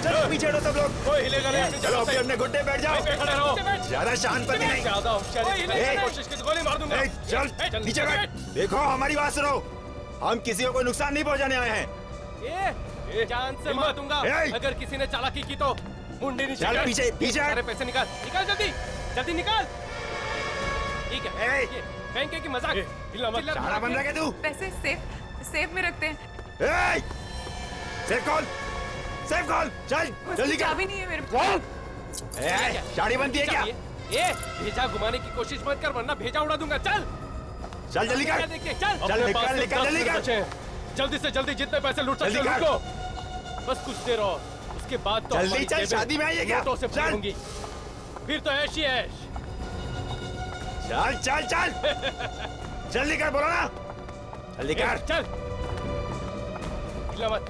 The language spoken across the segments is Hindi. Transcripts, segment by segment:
चलो पीछे हटो सब लोग। कोई हिलेगा नहीं। चलो अपने घुटने बैठ जाओ। खड़े रहो। ज्यादा शांत पति नहीं। ज्यादा होशियारी कोशिश की तो गोली मार दूंगा। चल नीचे बैठ। देखो हमारी बात सुनो, हम किसी को कोई नुकसान नहीं पहुंचाने आए हैं। जान से मार दूंगा अगर किसी ने चालाकी की तो। मुंडी नीचे। चल पीछे पीछे। सारे पैसे निकाल निकाल जल्दी जल्दी निकाल। ठीक है बैंक की मजाक। चारा बन रहा है तू। पैसे सेफ में रखते हैं। सेफ कॉल चल जल्दी कर। चाबी नहीं है मेरे पास। गाड़ी बनती है क्या? भेजा घुमाने की कोशिश मत कर वरना भेजा उड़ा दूंगा। चल जल्दी कर। चल निकल जल्दी कर। जल्दी से जल्दी जितने पैसे लूट सकते हो लूटो। बस कुछ देर और उसके बाद तो जल्दी चल। शादी में आई है क्या? से पूछूंगी फिर तो ऐश ही ऐश। चल जल्दी कर। बोलो ना जल्दी कर। चल मत।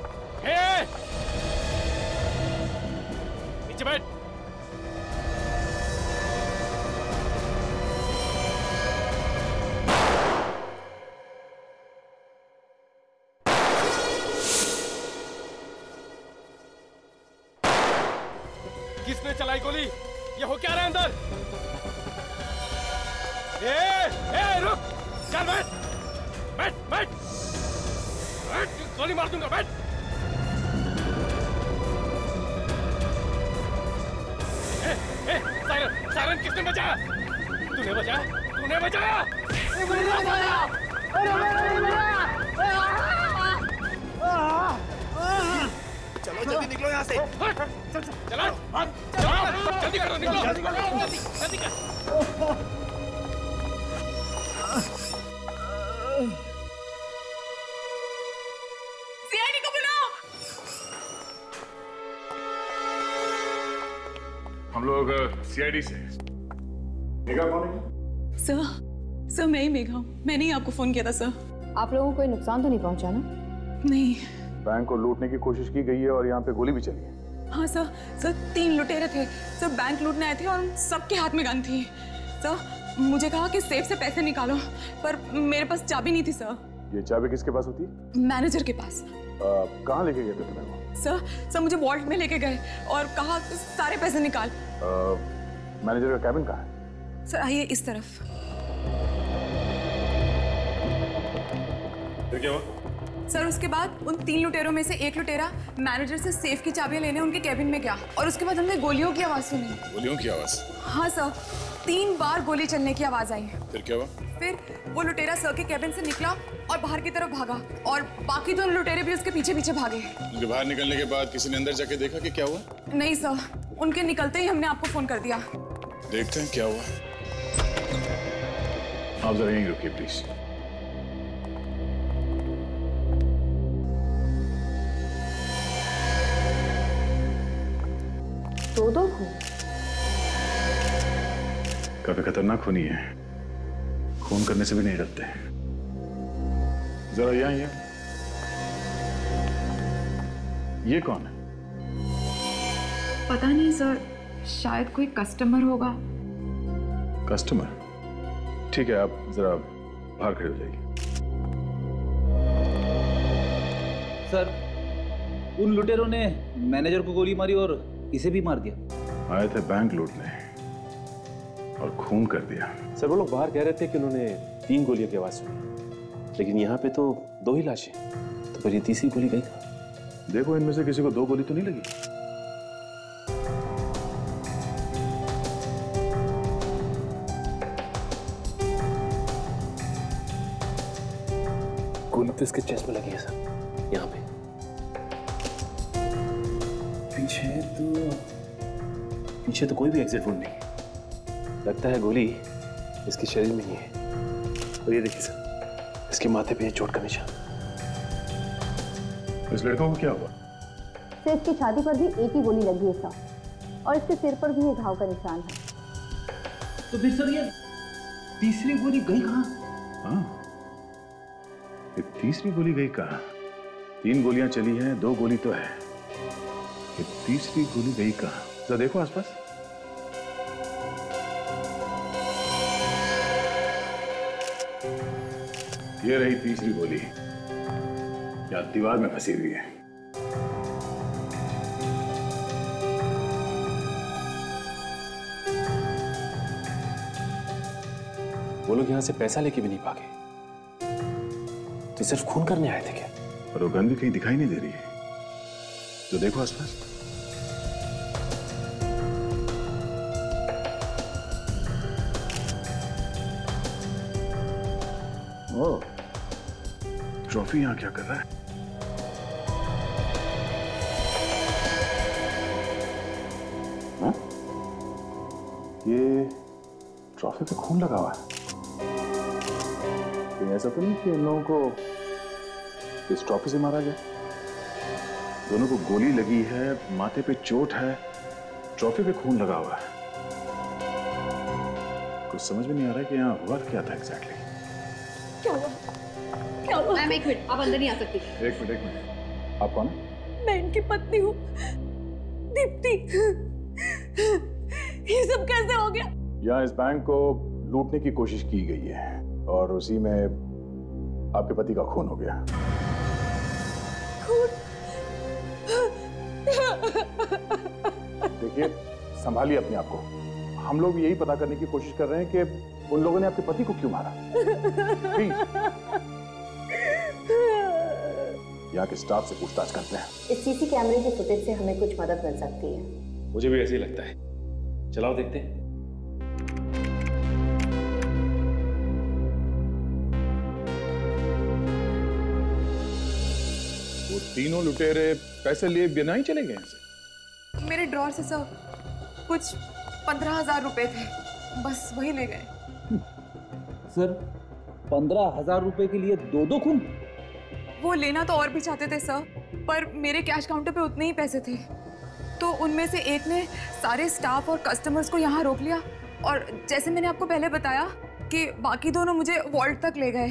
नीचे बैठ। किसने चलाई गोली? ये हो क्या रहा है अंदर? रुक। चल बैठ। गोली मार दूंगा। बैठ। सायरन किसने बचाया? तूने बचाया। चलो जल्दी निकलो यहाँ से। चलो जल्दी करो। निकलो जल्दी कर। सीआईडी को बुलाओ। हम लोग सीआईडी से। मेघा कौन है? सर मैं ही मेघा हूँ। मैंने ही आपको फोन किया था सर। आप लोगों को कोई नुकसान तो नहीं पहुंचा ना? नहीं। बैंक को लूटने की कोशिश की गई है और यहाँ पे गोली भी चली है। हाँ सर 3 लुटेरे थे सर। बैंक लूटने आए थे और सबके हाथ में गन थी सर। मुझे कहा कि सेफ से पैसे निकालो पर मेरे पास चाबी नहीं थी सर। ये चाबी किसके पास होती है? मैनेजर के पास। कहाँ लेके गए थे तुम्हें वो? सर मुझे वॉल्ट में लेके गए और कहा सारे पैसे निकाल। मैनेजर का कैबिन कहाँ है? सर आइए इस तरफ। फिर क्या हुआ? सर उसके बाद उन 3 लुटेरों में से एक लुटेरा मैनेजर से सेफ की चाबियां लेने उनके कैबिन में गया और उसके बाद हमने गोलियों की आवाज सुनी। गोलियों की आवाज? हाँ सर 3 बार गोली चलने की आवाज आई। फिर क्या हुआ? फिर वो लुटेरा सर के कैबिन से निकला और बाहर की तरफ भागा और बाकी 2 लुटेरे भी उसके पीछे भागे। उनके बाहर निकलने के बाद किसी ने अंदर जाके देखा कि क्या हुआ? नहीं सर उनके निकलते ही हमने आपको फोन कर दिया। देखते हैं क्या हुआ। आप जरा यहीं रुकिए प्लीज। दो खून? काफी खतरनाक खूनी है। खून करने से भी नहीं डरते। जरा यहाँ ये कौन है? पता नहीं सर शायद कोई कस्टमर होगा। कस्टमर? ठीक है आप जरा बाहर खड़े हो जाइए। सर उन लुटेरों ने मैनेजर को गोली मारी और इसे भी मार दिया। आए थे बैंक लूटने और खून कर दिया। सर वो लोग बाहर कह रहे थे कि उन्होंने 3 गोलियों की आवाज सुनी लेकिन यहाँ पे तो 2 ही लाशें। तो फिर ये तीसरी गोली गई कहाँ? देखो इनमें से किसी को 2 गोली तो नहीं लगी। गोली तो इसके चेस्ट में लगी है सर। यहाँ पे पीछे तो कोई भी एग्जिट वुंड नहीं। लगता है गोली इसके शरीर में ही है। और ये देखिए सर इसके माथे पे चोट का निशान। इस लड़कों को क्या हुआ? सर इसकी छाती पर भी एक ही गोली लगी है सर और इसके सिर पर भी ये घाव का निशान है। तो फिर सर ये तीसरी गोली गई कहाँ? हाँ ये तीसरी गोली गई कहाँ? 3 गोलियां चली हैं, 2 गोली तो है। ये तीसरी गोली गई कहाँ? जरा देखो आसपास। ये रही तीसरी गोली, क्या दीवार में फंसी हुई है। वो लोग यहां से पैसा लेके भी नहीं भागे, तो सिर्फ खून करने आए थे क्या? और वो गन भी कहीं दिखाई नहीं दे रही है, तो देखो आसपास। ओह, ट्रॉफी यहां क्या कर रहा है? हाँ? ये ट्रॉफी पे खून लगा हुआ है। ऐसा तो नहीं कि इन लोगों को इस ट्रॉफी से मारा गया? दोनों को गोली लगी है, माथे पे चोट है, ट्रॉफी पे खून लगा हुआ है। कुछ समझ में नहीं आ रहा है कि यहाँ हुआ क्या था एग्जैक्टली। क्या हुआ? क्या हुआ? मैम एक मिनट, आप अंदर नहीं आ सकती। एक मिनट, आप कौन है? मैं इनकी पत्नी हूँ, दीप्ति। ये सब कैसे हो गया? यहाँ इस बैंक को लूटने की कोशिश की गई है और उसी में आपके पति का खून हो गया। खून? देखिए, संभालिए अपने आप को। हम लोग यही पता करने की कोशिश कर रहे हैं कि उन लोगों ने आपके पति को क्यों मारा। प्लीज यहाँ के स्टाफ से पूछताछ करते हैं। इस सीसी कैमरे की फुटेज से हमें कुछ मदद मिल सकती है। मुझे भी ऐसे ही लगता है। चलाओ देखते हैं। वो तीनों लुटेरे पैसे लिए बिना ही चले गए यहाँ से? मेरे ड्रॉर से सब कुछ 15,000 रुपए थे, बस वही ले गए। सर 15,000 रुपए के लिए दो खून? वो लेना तो और भी चाहते थे सर, पर मेरे कैश काउंटर पे उतने ही पैसे थे, तो उनमें से एक ने सारे स्टाफ और कस्टमर्स को यहाँ रोक लिया, और जैसे मैंने आपको पहले बताया कि बाकी दोनों मुझे वॉल्ट तक ले गए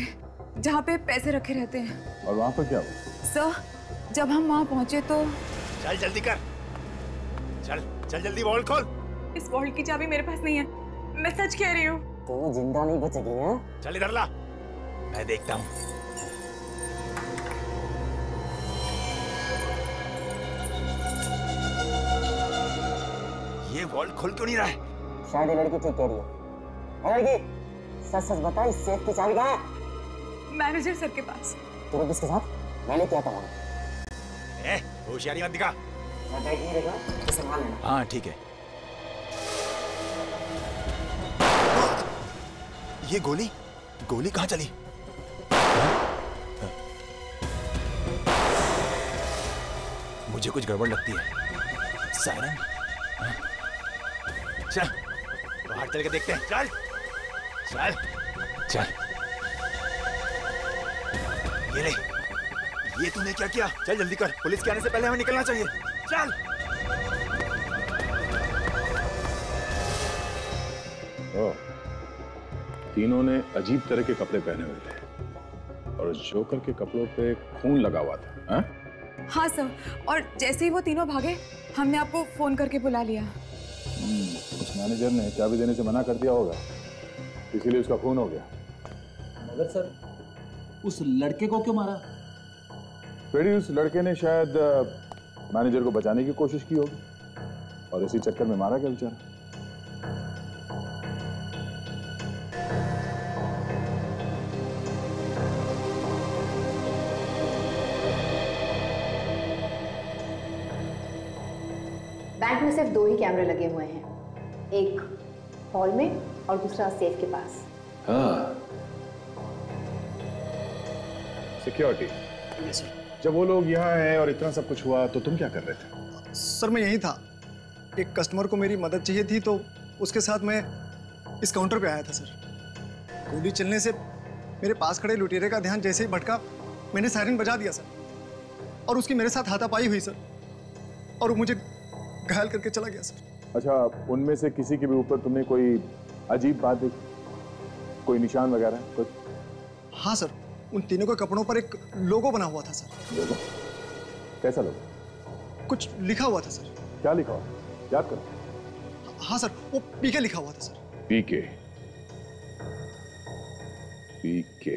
जहाँ पे पैसे रखे रहते हैं। और वहाँ पर क्या हुआ? सर जब हम वहाँ पहुँचे तो चल जल्दी कर, चल चल जल्दी वॉल्ट खोल। इस वॉल्ट की चाबी मेरे पास नहीं है, मैं सच कह रही हूँ। तो जिंदा नहीं बचेगी ना? चल इधर ला, मैं देखता हूँ। ये वॉल्ट खोल क्यों नहीं रहा है? शायद ये लड़की ठीक कह रही है। लड़की सच सच बता, इस सेफ की चाबी कहाँ है? मैनेजर सर के पास। तू किसके साथ? मैंने क्या था? होशियारी मत दिखा। मैं बैग नहीं रखा, तो संभाल लेना। हाँ ठीक है। ये गोली गोली कहाँ चली? मुझे कुछ गड़बड़ लगती है। सायरन? चल बाहर चल के देखते हैं। चल चल चल। ये ले, ये तूने क्या किया? चल जल्दी कर, पुलिस के आने से पहले हमें निकलना चाहिए। चल। तीनों ने अजीब तरह के कपड़े पहने हुए थे और जोकर के कपड़ों पे खून लगा हुआ था। हा? हाँ सर, और जैसे ही वो तीनों भागे हमने आपको फोन करके बुला लिया। उस मैनेजर ने चाबी देने से मना कर दिया होगा, इसीलिए उसका खून हो गया। मगर सर उस लड़के को क्यों मारा? फिर उस लड़के ने शायद मैनेजर को बचाने की कोशिश की होगी और इसी चक्कर में मारा गया बेचारा। बैंक में सिर्फ 2 ही कैमरे लगे हुए हैं, एक हॉल में और दूसरा सेफ के पास। हाँ, सिक्योरिटी। जब वो लोग यहाँ हैं और इतना सब कुछ हुआ तो तुम क्या कर रहे थे? सर मैं यही था, एक कस्टमर को मेरी मदद चाहिए थी तो उसके साथ मैं इस काउंटर पे आया था सर। गोली चलने से मेरे पास खड़े लुटेरे का ध्यान जैसे ही भटका, मैंने सायरन बजा दिया सर, और उसकी मेरे साथ हाथापाई हुई सर, और वो मुझे घायल करके चला गया सर। अच्छा, उनमें से किसी के भी ऊपर तुमने कोई अजीब बात देखी, कोई निशान वगैरह कुछ? हाँ सर, उन तीनों के कपड़ों पर एक लोगो बना हुआ था सर। लोगो? कैसा लोगो? कुछ लिखा हुआ था सर। क्या लिखा हुआ? याद करो। हाँ सर, वो पीके लिखा हुआ था सर। पीके? पीके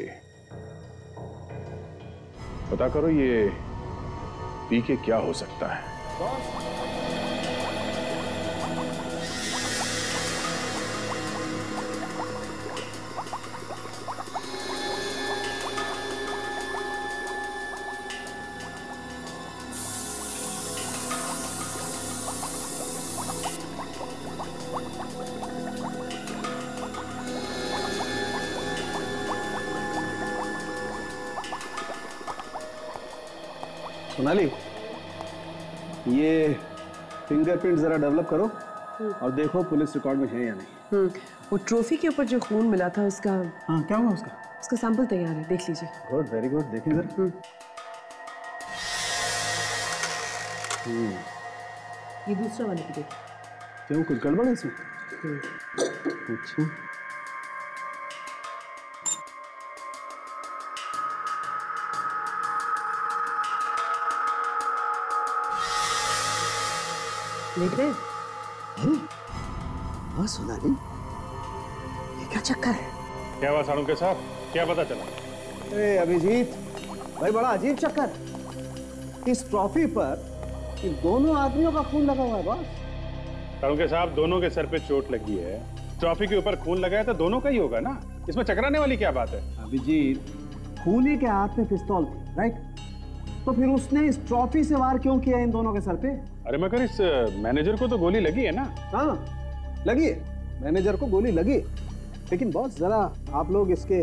पता करो ये पी के क्या हो सकता है। सोनाली, ये फिंगरप्रिंट जरा डेवलप करो और देखो पुलिस रिकॉर्ड में है या नहीं। वो ट्रॉफी के ऊपर जो खून मिला था उसका, हाँ क्या हुआ उसका? उसका सैंपल तैयार है, देख लीजिए। गुड, वेरी गुड, देखें जरा। ये दूसरा वाला भी देखिए। क्यों, कुछ गड़बड़ है इसमें? अच्छा, देख रहे हैं? हाँ सोनाली, ये क्या चक्कर है? क्या हुआ साड़ू के साथ, क्या पता चला? अरे अभिजीत भाई, बड़ा अजीब चक्कर। इस ट्रॉफी पर इन दोनों आदमियों का खून लगा हुआ है बॉस। साड़ू के साथ दोनों के सर पे चोट लगी है, ट्रॉफी के ऊपर खून लगा है तो दोनों का ही होगा ना, इसमें चकराने वाली क्या बात है? अभिजीत, खूनी के हाथ में पिस्तौल थी, राइट? तो फिर उसने इस ट्रॉफी से वार क्यों किया इन दोनों के सर पे? अरे मगर इस मैनेजर को तो गोली लगी है ना? हाँ लगी है, मैनेजर को गोली लगी, लेकिन बॉस जरा आप लोग इसके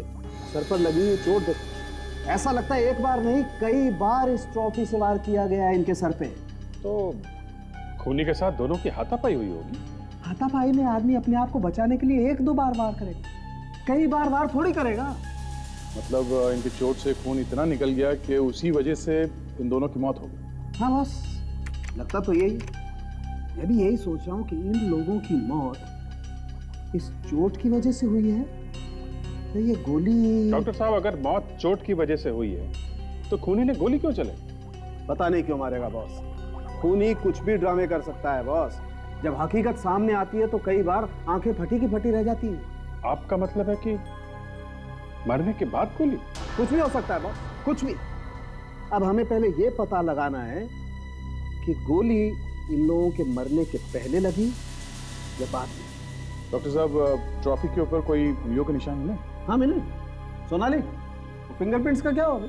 सर पर लगी हुई चोट देखो। ऐसा लगता है एक बार नहीं कई बार इस ट्रॉफी से वार किया गया है इनके सर पे। तो खूनी के साथ दोनों की हाथापाई हुई होगी। हाथापाई में आदमी अपने आप को बचाने के लिए एक दो बार वार करेगा, कई बार वार थोड़ी करेगा। मतलब इनकी चोट से खून इतना निकल गया कि उसी वजह से इन दोनों की मौत हो गई। हाँ बॉस, लगता तो यही। मैं भी यही सोच रहा हूँ कि इन लोगों की मौत इस चोट की वजह से हुई है, तो ये गोली। डॉक्टर साहब, अगर मौत चोट की वजह से हुई है तो खूनी ने गोली क्यों चले? पता नहीं क्यों मारेगा बॉस। खूनी कुछ भी ड्रामे कर सकता है बॉस। जब हकीकत सामने आती है तो कई बार आंखें फटी की फटी रह जाती हैं। आपका मतलब है कि मरने के बाद गोली? कुछ भी हो सकता है बॉस, कुछ भी। अब हमें पहले ये पता लगाना है कि गोली इन लोगों के मरने के पहले लगी या बाद में। डॉक्टर साहब, ट्रॉफी के ऊपर कोई वीडियो के निशान मिले? हाँ मिले। सोनाली, फिंगरप्रिंट्स का क्या होगा?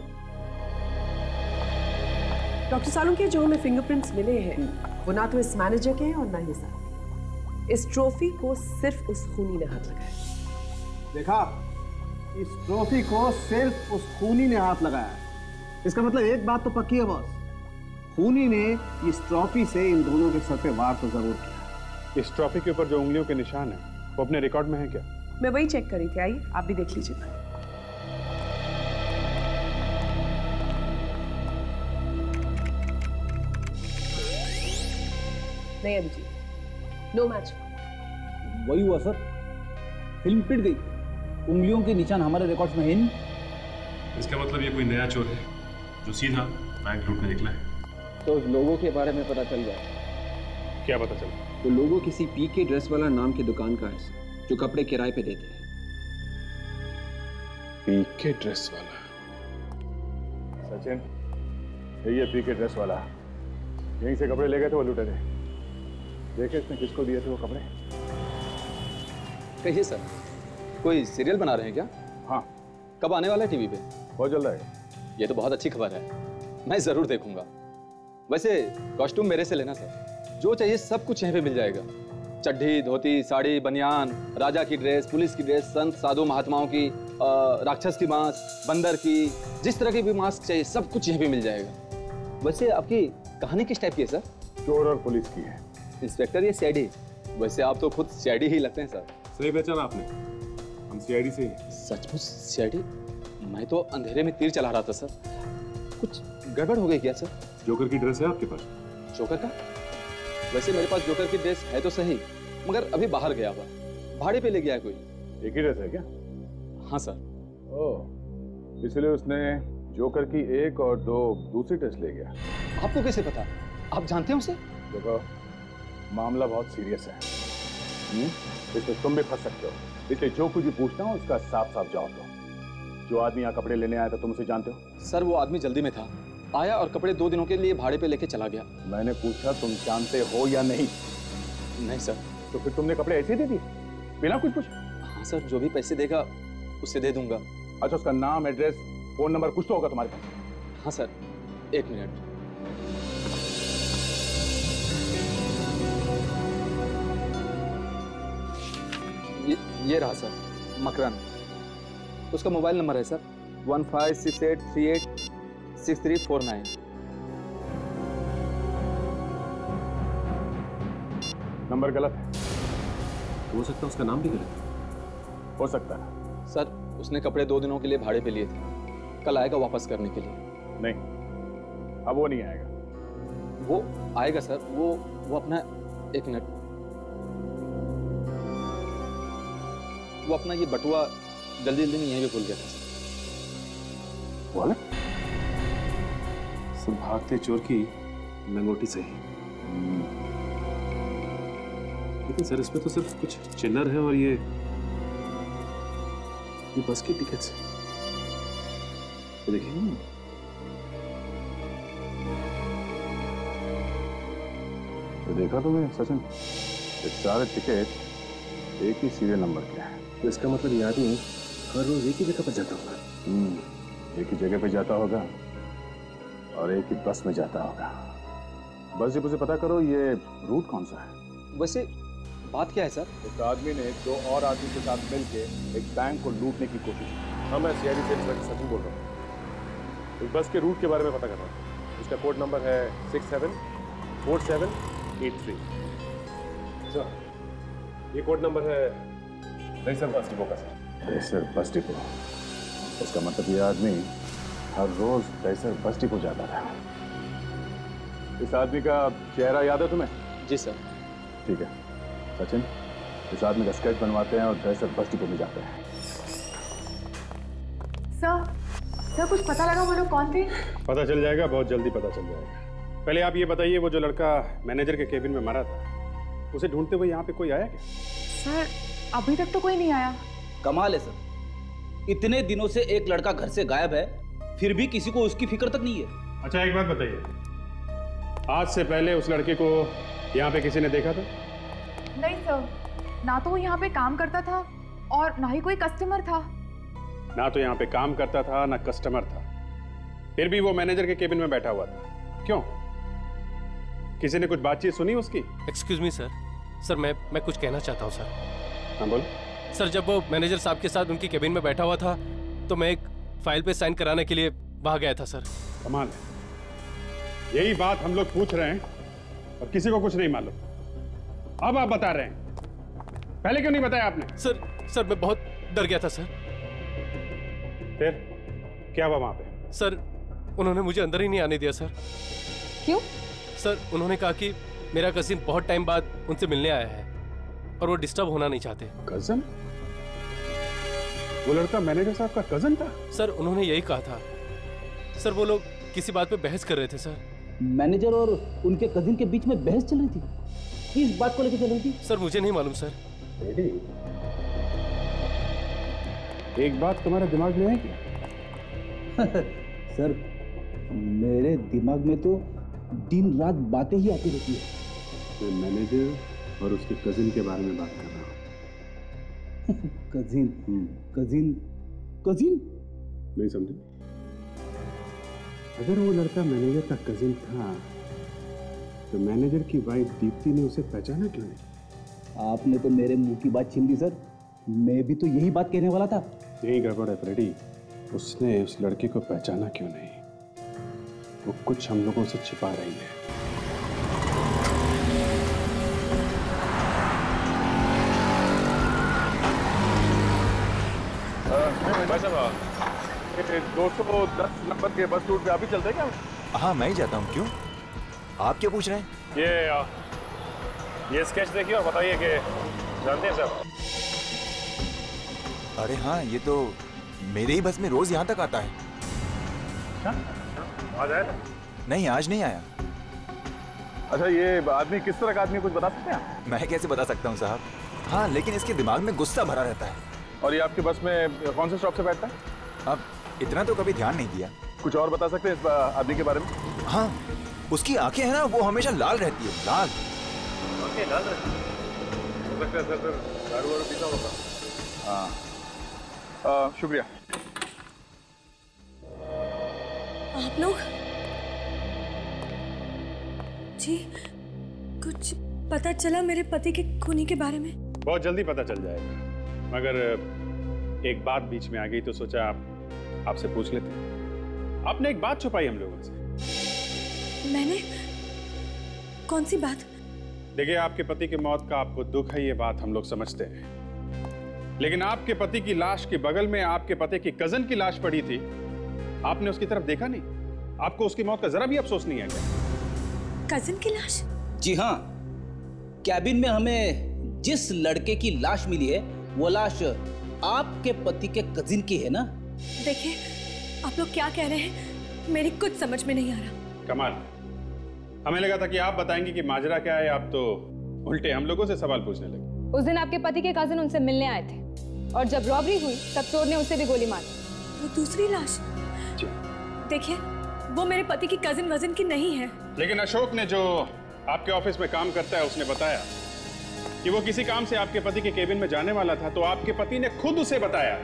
डॉक्टर सालू के जो हमें फिंगरप्रिंट्स मिले हैं वो ना तो इस मैनेजर के हैं और ना ये साहब। इस ट्रॉफी को सिर्फ उस खूनी ने हाथ लगाया। देखा, इस ट्रॉफी को सिर्फ उस खूनी ने हाथ लगाया। इसका मतलब एक बात तो पक्की है बॉस, खूनी ने इस ट्रॉफी से इन दोनों के सर पे वार तो जरूर किया। इस ट्रॉफी के ऊपर जो उंगलियों के निशान है वो अपने रिकॉर्ड में है क्या? मैं वही चेक कर रही थी, आइए आप भी देख लीजिए। नहीं अभिजीत, नो मैच। वही हुआ सर, फिल्म पिट गई, उंगलियों के निशान हमारे रिकॉर्ड्स में है नहीं। इसका मतलब ये कोई नया चोर है जो सीधा बैंक लूटने निकला है। तो लोगों के बारे में पता चल गया। क्या पता चला? तो लोगों किसी पीके ड्रेस वाला नाम की दुकान का है जो कपड़े किराए पे देते हैं। पीके ड्रेस वाला? सचिन, ये पीके ड्रेस वाला यहीं से कपड़े ले गए थे वो लुटे थे। देखे इसने किसको दिए थे वो कपड़े? कहिए सर, कोई सीरियल बना रहे हैं क्या? हाँ। कब आने वाला है टीवी पे? बहुत जल्द आएगा। ये तो बहुत अच्छी खबर है, मैं जरूर देखूंगा। वैसे कॉस्ट्यूम मेरे से लेना सर, जो चाहिए सब कुछ यहाँ पे मिल जाएगा। चड्ढी, धोती, साड़ी, बनियान, राजा की ड्रेस, पुलिस की ड्रेस, संत साधु महात्माओं की, राक्षस की मास्क, बंदर की, जिस तरह की भी मास्क चाहिए सब कुछ यहाँ पे मिल जाएगा। वैसे आपकी कहानी किस टाइप की है सर? चोर और पुलिस की है। इंस्पेक्टर या सीआईडी? वैसे आप तो खुद सीआईडी ही लगते हैं सर। सही पहचाना आपने, हम सीआईडी से। सचमुच सीआईडी? मैं तो अंधेरे में तीर चला रहा था सर। कुछ गड़बड़ हो गई क्या सर? जोकर की ड्रेस है आपके पास? जोकर का? वैसे मेरे पास जोकर की ड्रेस है तो सही, मगर अभी बाहर गया हुआ, भाड़े पे ले गया है कोई। एक ही ड्रेस है क्या? हाँ सर। ओह, इसलिए उसने जोकर की एक और दो दूसरी ड्रेस ले गया। आपको कैसे पता? आप जानते हैं उसे? देखो, मामला बहुत सीरियस है, इसमें तुम भी फंस सकते हो, इसलिए जो कुछ भी पूछना हो उसका साफ साफ जवाब दो। जो आदमी यहाँ कपड़े लेने आया था तुम उसे जानते हो? सर वो आदमी जल्दी में था, आया और कपड़े 2 दिनों के लिए भाड़े पे लेके चला गया। मैंने पूछा तुम जानते हो या नहीं? नहीं सर। तो फिर तुमने कपड़े ऐसे ही दे दिए बिना कुछ पूछे? हाँ सर, जो भी पैसे देगा उसे दे दूंगा। अच्छा, उसका नाम, एड्रेस, फोन नंबर कुछ तो होगा तुम्हारे पास? हाँ सर, 1 मिनट। ये रहा सर, मकरन। उसका मोबाइल नंबर है सर 1568386349। नंबर गलत है। हो सकता है उसका नाम भी गलत है। हो सकता है सर। उसने कपड़े 2 दिनों के लिए भाड़े पे लिए थे, कल आएगा वापस करने के लिए। नहीं, अब वो नहीं आएगा। वो आएगा सर। वो अपना 1 मिनट, वो अपना ये बटुआ जल्दी जल्दी में यहीं पे भूल गया था। वॉलेट? सब भागते चोर की लंगोटी सही। लेकिन सर इसमें तो सिर्फ कुछ चिल्लर है और ये बस की टिकट्स। देखिए तो देखा तुमने सचिन, ये सारे टिकट एक ही सीरियल नंबर के हैं। तो इसका मतलब ये आदमी हर रोज एक ही जगह पर जाता होगा। एक ही जगह पे जाता होगा और एक ही बस में जाता होगा। बस डिपो से पता करो ये रूट कौन सा है। वैसे बात क्या है सर? एक आदमी ने 2 और आदमी के साथ मिलके एक बैंक को लूटने की कोशिश की। हाँ, मैं सीआईडी से इंस्पेक्टर सचिन बोल रहा हूँ। एक बस के रूट के बारे में पता कर रहा हूँ। इसका कोड नंबर है 674783। सर ये कोड नंबर है दहीसर बस डिपो का। सर दहीसर बस डिपो, इसका मतलब ये आदमी हर रोज दहीसर बस डिपो जाता था। इस आदमी का चेहरा याद है तुम्हें? जी सर। ठीक है सचिन, इस आदमी का स्केच बनवाते हैं और दहीसर बस डिपो में जाते हैं। सर कुछ पता लगा वो लोग कौन थे? पता चल जाएगा, बहुत जल्दी पता चल जाएगा। पहले आप ये बताइए, वो जो लड़का मैनेजर के केबिन में मरा था, उसे ढूंढते हुए यहाँ पे कोई आया क्या? सर अभी तक तो कोई नहीं आया। कमाल है सर, इतने दिनों से एक लड़का घर से गायब है, फिर भी किसी को उसकी फिक्र तक नहीं है। अच्छा एक बात बताइए, आज से पहले उस लड़के को यहाँ पे किसी ने देखा था? नहीं सर, ना तो वो यहाँ पे काम करता था और ना ही कोई कस्टमर था। ना तो यहाँ पे काम करता था ना कस्टमर था, फिर भी वो मैनेजर के केबिन में बैठा हुआ था। क्यों? किसी ने कुछ बातचीत सुनी उसकी? एक्सक्यूज मी सर, मैं कुछ कहना चाहता हूँ सर। हाँ बोलो। सर जब वो मैनेजर साहब के साथ उनकी केबिन में बैठा हुआ था तो मैं एक फाइल पे साइन कराने के लिए वहां गया था सर। कमाल है, यही बात हम लोग पूछ रहे हैं और किसी को कुछ नहीं मालूम। अब आप बता रहे हैं, पहले क्यों नहीं बताया आपने? सर मैं बहुत डर गया था सर। फिर क्या हुआ वहां पे? सर उन्होंने मुझे अंदर ही नहीं आने दिया सर। क्यों? सर उन्होंने कहा कि मेरा कजिन बहुत टाइम बाद उनसे मिलने आया है और वो डिस्टर्ब होना नहीं चाहते। कजन? वो लड़का मैनेजर साहब का कजन था? सर उन्होंने यही कहा था। सर वो लोग किसी बात पे बहस कर रहे थे सर। मैनेजर और उनके कजिन के बीच में बहस चल रही थी? किस बात को लेकर चल रही थी? सर मुझे नहीं मालूम सर। एक बात तुम्हारे दिमाग में है क्या? सर मेरे दिमाग में तो दिन रात बातें ही आती रहती है। मैं मैनेजर और उसके कजिन के बारे में बात कर रहा हूँ। कजिन कजिन नहीं समझे? अगर वो लड़का मैनेजर का कजिन था तो मैनेजर की वाइफ दीप्ति ने उसे पहचाना क्यों नहीं? आपने तो मेरे मुंह की बात छीन ली सर, मैं भी तो यही बात कहने वाला था। यही गड़बड़ है फ्रेडी, उसने उस लड़के को पहचाना क्यों नहीं? वो कुछ हम लोगों से छिपा रही है। भाई 210 नंबर के बस रूट पे अभी चलते हैं क्या? हाँ मैं ही जाता हूँ। क्यों, आप क्या पूछ रहे हैं? ये स्केच देखिए और बताइए कि जानते हैं सर? अरे हाँ, ये तो मेरे ही बस में रोज यहाँ तक आता है। आज आया था? नहीं, आज नहीं आया। अच्छा ये आदमी किस तरह का आदमी, कुछ बता सकते हैं? मैं कैसे बता सकता हूँ साहब। हाँ लेकिन इसके दिमाग में गुस्सा भरा रहता है। और ये आपके बस में कौन से स्टॉप से बैठता है? अब इतना तो कभी ध्यान नहीं दिया। कुछ और बता सकते हैं इस आदमी के बारे में? हाँ, उसकी आंखें हैं ना, वो हमेशा लाल रहती है, लाल। आंखें लाल रहती है? हो सकता है सर दारू वारू पीता होगा। हाँ, शुक्रिया। आप लोग जी कुछ पता चला मेरे पति के खूनी के बारे में? बहुत जल्दी पता चल जाएगा, मगर एक बात बीच में आ गई तो सोचा आपसे पूछ लेते हैं। आपने एक बात छुपाई हम लोगों से। मैंने? कौन सी बात? देखिए, आपके पति की मौत का आपको दुख है, ये बात हम लोग समझते हैं, लेकिन आपके पति की लाश के बगल में आपके पति की कजन की लाश पड़ी थी। आपने उसकी तरफ देखा नहीं? आपको उसकी मौत का जरा भी अफसोस नहीं है क्या? कजन की लाश? जी हाँ, कैबिन में हमें जिस लड़के की लाश मिली है वो लाश आपके पति के कजिन की है ना? देखिए, आप लोग क्या कह रहे हैं, मेरी कुछ समझ में नहीं आ रहा। कमाल, हमें लगा था कि आप बताएंगे कि माजरा क्या है, आप तो उल्टे हम लोगों से सवाल पूछने लगे। उस दिन आपके पति के कजिन उनसे मिलने आए थे और जब रॉबरी हुई तब चोर ने उसे भी गोली मारी। वो दूसरी लाश? देखिए, वो मेरे पति की कजिन वजन की नहीं है। लेकिन अशोक ने, जो आपके ऑफिस में काम करता है, उसने बताया कि वो किसी काम से आपके पति के केबिन में जाने वाला था, तो आपके पति ने खुद उसे बताया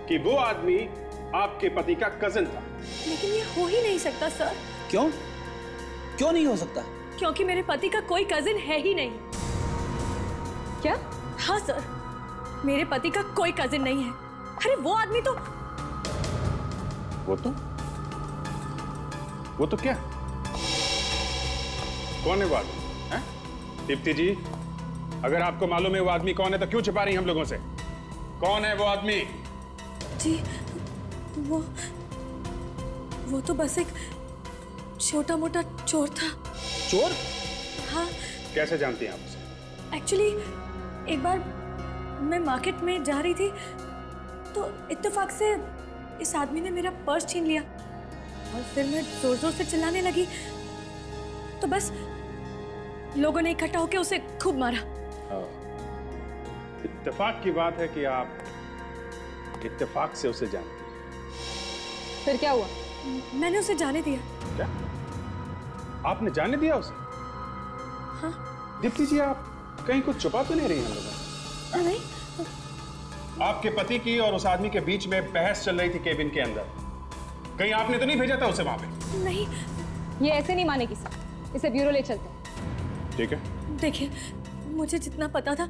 कि वो आदमी आपके पति का कजिन था। लेकिन ये हो ही नहीं सकता सर। क्यों? क्यों नहीं हो सकता? क्योंकि मेरे पति का कोई कजिन है ही नहीं। क्या? हाँ सर, मेरे पति का कोई कजिन नहीं है। अरे वो आदमी तो वो तो क्या? कौन है वो आदमी? हैं? दीप्ति जी, अगर आपको मालूम है वो आदमी कौन है तो क्यों छुपा रही हम लोगों से? कौन है वो आदमी? जी, वो तो बस एक छोटा मोटा चोर था। चोर? हाँ। कैसे जानती हैं आप उसे? एक्चुअली एक बार मैं मार्केट में जा रही थी तो इत्तेफाक से इस आदमी ने मेरा पर्स छीन लिया और फिर मैं जोर जोर से चिल्लाने लगी तो बस लोगों ने इकट्ठा होकर उसे खूब मारा। इत्तेफाक की बात है कि आप इत्तेफाक से उसे जानती हैं। फिर क्या हुआ? मैंने उसे जाने दिया। क्या? आपने जाने दिया उसे? हाँ। दीप्ति जी, आप कहीं कुछ छुपा तो नहीं रही हम लोगों? नहीं। आपके पति की और उस आदमी के बीच में बहस चल रही थी केबिन के अंदर, कहीं आपने तो नहीं भेजा था उसे वहां पे? नहीं। ये ऐसे नहीं मानेगी सर, इसे ब्यूरो ले चलते हैं। ठीक है। देखिए, मुझे जितना पता था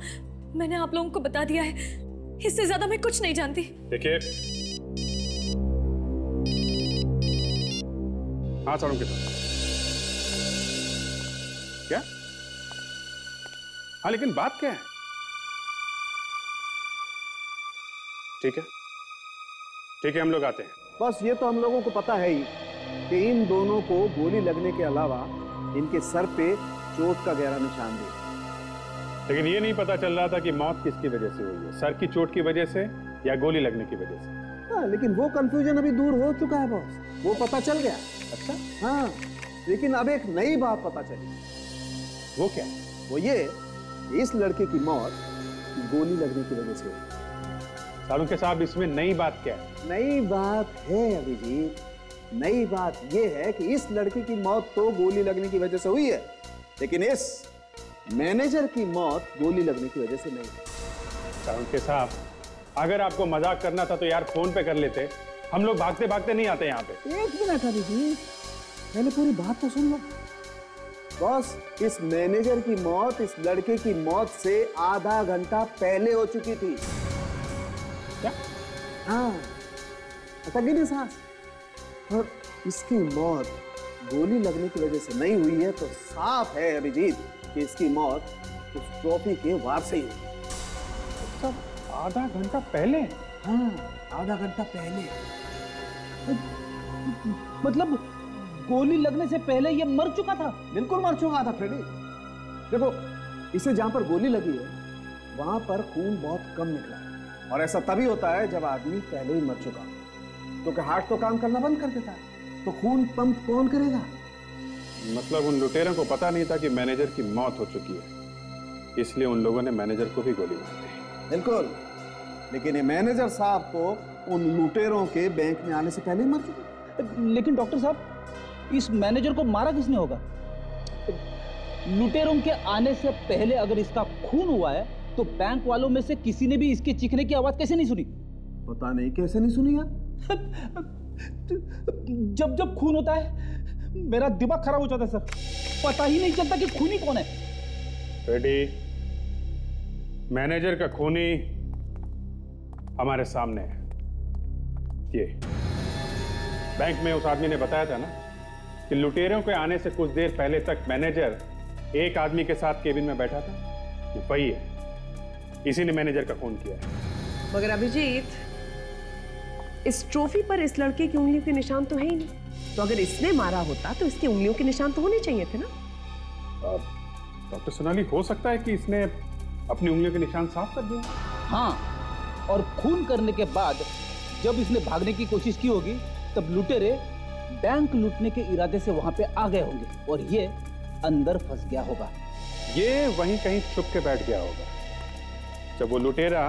मैंने आप लोगों को बता दिया है, इससे ज्यादा मैं कुछ नहीं जानती। देखिए, हाँ साड़ू के साथ क्या? हाँ, लेकिन बात क्या है? ठीक है, ठीक है, हम लोग आते हैं। बस ये तो हम लोगों को पता है ही कि इन दोनों को गोली लगने के अलावा इनके सर पे चोट का गहरा निशान भी, लेकिन ये नहीं पता चल रहा था कि मौत किसकी वजह से हुई है, सर की चोट की वजह से या गोली लगने की वजह से। हाँ, लेकिन वो कंफ्यूजन अभी दूर हो चुका है बॉस, वो पता चल गया। अच्छा? हाँ, लेकिन अब एक नई बात पता चली। वो क्या? वो ये, इस लड़के की मौत गोली लगने की वजह से हुई। सालुंके साहब, इसमें नई बात क्या है? नई बात है अभिजीत, नई बात यह है कि इस लड़के की मौत तो गोली लगने की वजह से हुई है, लेकिन इस मैनेजर की मौत गोली लगने की वजह से नहीं। सालुंके साहब, अगर आपको मजाक करना था तो यार फोन पे कर लेते, हम लोग भागते भागते नहीं आते यहाँ पे। एक मिनट अभिजीत, पहले पूरी बात तो सुन लो। बॉस, इस मैनेजर की मौत इस लड़के की मौत से आधा घंटा पहले हो चुकी थी। क्या? हाँ, अटकी नहीं सांस। और इसकी मौत गोली लगने की वजह से नहीं हुई है तो साफ है अभिजीत कि इसकी मौत उस ट्रॉफी के वार से ही हुई। सब आधा घंटा पहले? हाँ, आधा घंटा पहले। मतलब गोली लगने से पहले ये मर चुका था? बिल्कुल मर चुका था फ्रेडी। देखो, इसे जहां पर गोली लगी है वहां पर खून बहुत कम निकला है, और ऐसा तभी होता है जब आदमी पहले ही मर चुका, क्योंकि हार्ट तो काम करना बंद कर देता है, तो खून पंप कौन करेगा? मतलब उन लुटेरों को पता नहीं था कि मैनेजर की मौत हो चुकी है, इसलिए उन लोगों ने मैनेजर को भी गोली मार दी। बिल्कुल, लेकिन ये मैनेजर साहब तो उन लुटेरों के बैंक में आने से पहले ही मर चुके। लेकिन डॉक्टर साहब, इस मैनेजर को मारा किसने होगा? लुटेरों के आने से पहले अगर इसका खून हुआ है तो बैंक वालों में से किसी ने भी इसके चीखने की आवाज कैसे नहीं सुनी? पता नहीं कैसे नहीं सुनी यार। जब जब खून होता है मेरा दिमाग खराब हो जाता है सर, पता ही नहीं चलता कि खूनी कौन है। रेडी, मैनेजर का खूनी हमारे सामने है। ये बैंक में उस आदमी ने बताया था ना कि लुटेरों के आने से कुछ देर पहले तक मैनेजर एक आदमी के साथ केबिन में बैठा था। ये वही है, इसी ने मैनेजर का खून किया है। मगर अभिजीत, इस ट्रॉफी पर इस लड़के की उंगलियों के निशान तो है ही नहीं, तो अगर इसने मारा होता तो इसकी उंगलियों के निशान तो होने चाहिए थे ना। डॉक्टर सोनाली, हो सकता है कि इसने अपनी उंगलियों के निशान साफ कर दिए। हाँ, और खून करने के बाद जब इसने भागने की कोशिश की होगी तब लुटेरे बैंक लूटने के इरादे से वहां पे आ गए होंगे और ये अंदर फंस गया होगा। ये वहीं कहीं छुप के बैठ गया होगा जब वो लुटेरा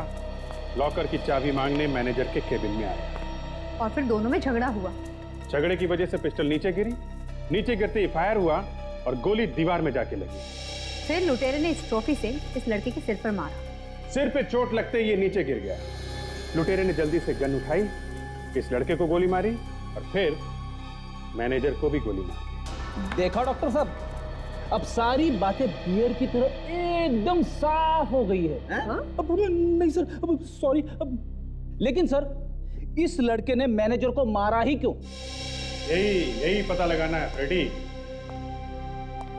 लॉकर की चाबी मांगने मैनेजर के केबिन में आया। और फिर दोनों में झगड़ा हुआ। झगड़े की वजह से पिस्टल नीचे गिरी, नीचे गिरते ही फायर हुआ और गोली दीवार में जाके लगी। फिर लुटेरे ने इस ट्रॉफी से इस लड़के के सिर पर मारा। सिर पे चोट लगते ही ये नीचे गिर गया। लुटेरे ने जल्दी से गन उठाई, इस लड़के को गोली मारी और फिर मैनेजर को भी गोली मारी। देखा डॉक्टर साहब, अब सारी बातें बियर की तरह एकदम साफ हो गई है। अब नहीं सर, अब सॉरी। लेकिन सर, इस लड़के ने मैनेजर को मारा ही क्यों? यही पता लगाना है फ्रेडी।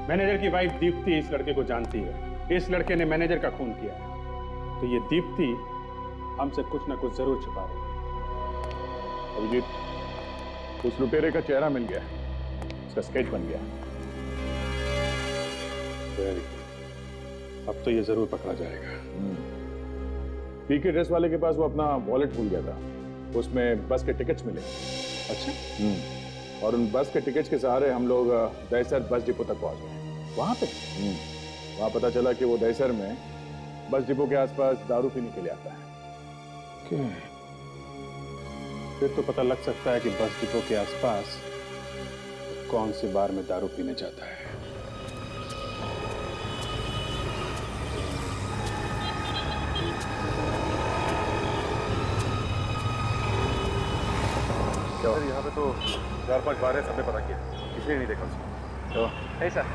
मैनेजर की वाइफ दीप्ति इस लड़के को जानती है। इस लड़के ने मैनेजर का खून किया है, तो ये दीप्ति हमसे कुछ ना कुछ जरूर छिपा रही है। अभिजीत, उस लुटेरे का चेहरा मिल गया, उसका स्केच बन गया। अब तो ये जरूर पकड़ा जाएगा। पीके ड्रेस वाले के पास वो अपना वॉलेट भूल गया था, उसमें बस के टिकट्स मिले। अच्छा। और उन बस के टिकट्स के सहारे हम लोग दहसर बस डिपो तक पहुंच गए। वहां पे वहां पता चला कि वो दहसर में बस डिपो के आसपास दारू पीने के लिए आता है। फिर तो पता लग सकता है कि बस डिपो के आसपास कौन सी बार में दारू पीने जाता है। सर, यहाँ पे तो 4-5 बार है, सबने पता किया, किसी ने नहीं देखा उसको। तो नहीं सर,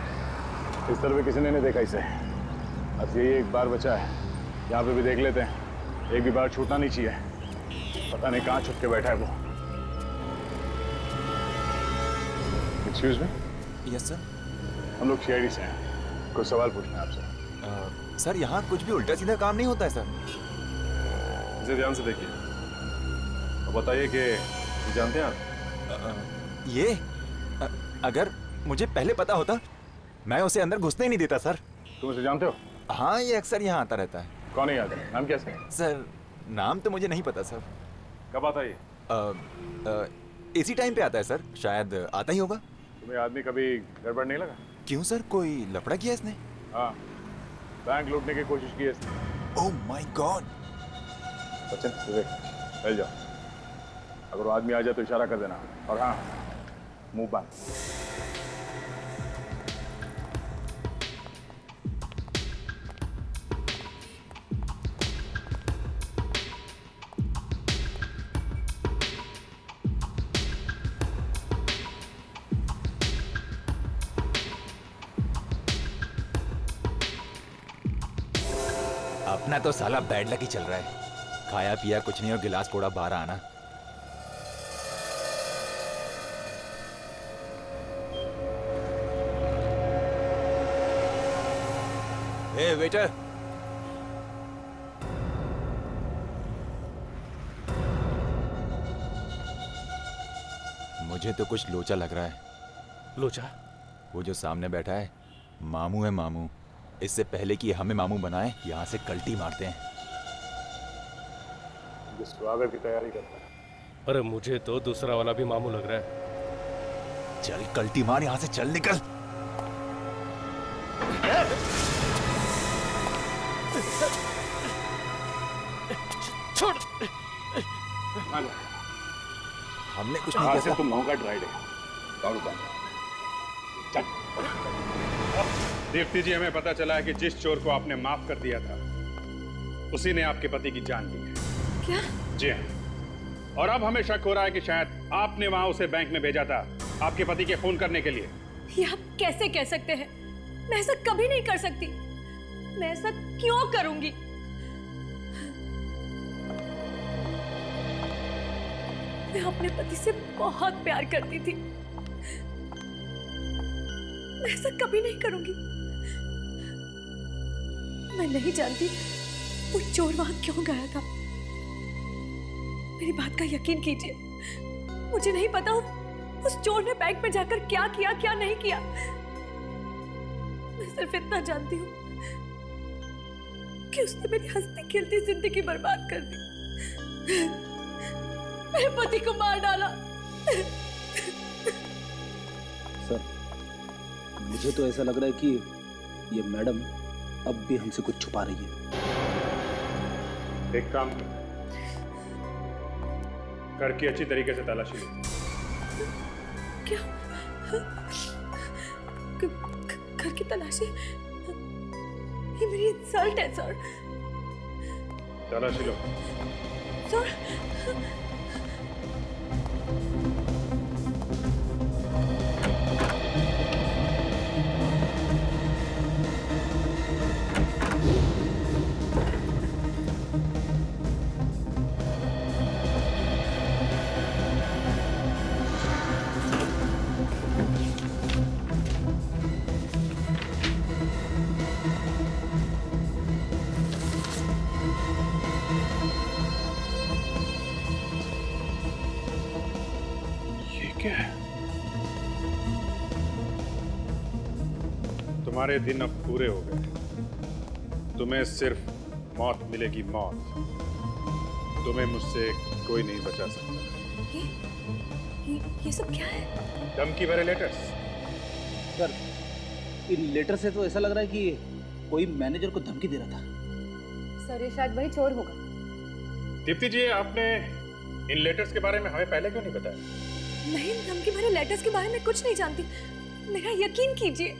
इस तरह किसी ने नहीं देखा इसे। अब यही एक बार बचा है, यहाँ पे भी देख लेते हैं। एक भी बार छूटना नहीं चाहिए। पता नहीं कहाँ छुप के बैठा है वो। Excuse me. Yes sir. हम लोग सीआईडी से हैं, कुछ सवाल पूछना है आपसे। सर, यहाँ कुछ भी उल्टा सीधा काम नहीं होता है सर। इसे ध्यान से देखिए और बताइए कि जानते हैं आप ये अगर मुझे पहले पता होता मैं उसे अंदर घुसने ही नहीं देता सर। तुम उसे जानते हो? हाँ, ये अक्सर यहाँ आता रहता है। कौन है यहाँ का? नाम क्या है? सर, नाम तो मुझे नहीं पता सर। कब आता है? इसी टाइम पे आता है सर, शायद आता ही होगा। तुम्हें आदमी कभी गड़बड़ नहीं लगा? क्यों सर, कोई लफड़ा किया इसने? हाँ, बैंक लूटने की कोशिश की है इसने। Oh my God. सचिन, फैल जाओ। अगर वो आदमी आ जाए तो इशारा कर देना। और हाँ, मुंह बंद। अपना तो साला बैड लक ही चल रहा है। खाया पिया कुछ नहीं और गिलास फोड़ा बाहर आना। ए वेटर, मुझे तो कुछ लोचा लग रहा है। लोचा? वो जो सामने बैठा है मामू है। मामू, इससे पहले कि हमें मामू बनाए यहाँ से कल्टी मारते हैं। स्वागत की तैयारी करता है। अरे मुझे तो दूसरा वाला भी मामू लग रहा है। चल कल्टी मार, यहाँ से चल निकल। छोड़। हमने कुछ नहीं किया। तुम लोगों का ड्राइड है। चल। दीप्ति जी, हमें पता चला है कि जिस चोर को आपने माफ कर दिया था उसी ने आपके पति की जान ली है। क्या? जी हाँ। और अब हमें शक हो रहा है कि शायद आपने वहां उसे बैंक में भेजा था आपके पति के फोन करने के लिए। ये आप कैसे कह सकते हैं? मैं ऐसा कभी नहीं कर सकती। मैं ऐसा क्यों करूंगी? मैं अपने पति से बहुत प्यार करती थी। मैं ऐसा कभी नहीं करूंगी। मैं नहीं जानती वो चोर वहां क्यों गया था। मेरी बात का यकीन कीजिए, मुझे नहीं पता उस चोर ने बैंक में जाकर क्या किया क्या नहीं किया। मैं सिर्फ इतना जानती हूँ कि उसने मेरी हंसती खेलती जिंदगी बर्बाद कर दी। मेरे पति को मार डाला। सर, मुझे तो ऐसा लग रहा है कि ये मैडम अब भी हमसे कुछ छुपा रही है। एक काम घर की अच्छी तरीके से तलाशी लो। क्या? घर की तलाशी? ये मेरी इंसल्ट है सर। तलाशी लो। सर, तुम्हारे दिन अब पूरे हो गए। तुम्हें सिर्फ मौत मिलेगी, मौत। तुम्हें मुझसे कोई नहीं बचा सकता। ये सब क्या है? धमकी भरे लेटर्स। सर, इन लेटर से तो ऐसा लग रहा है कि कोई मैनेजर को धमकी दे रहा था। सर, ये शायद वही चोर होगा। दीप्ति जी, आपने इन लेटर्स के बारे में हमें पहले क्यों नहीं बताया? नहीं, धमकी भरे लेटर्स के बारे में कुछ नहीं जानती। मेरा यकीन कीजिए।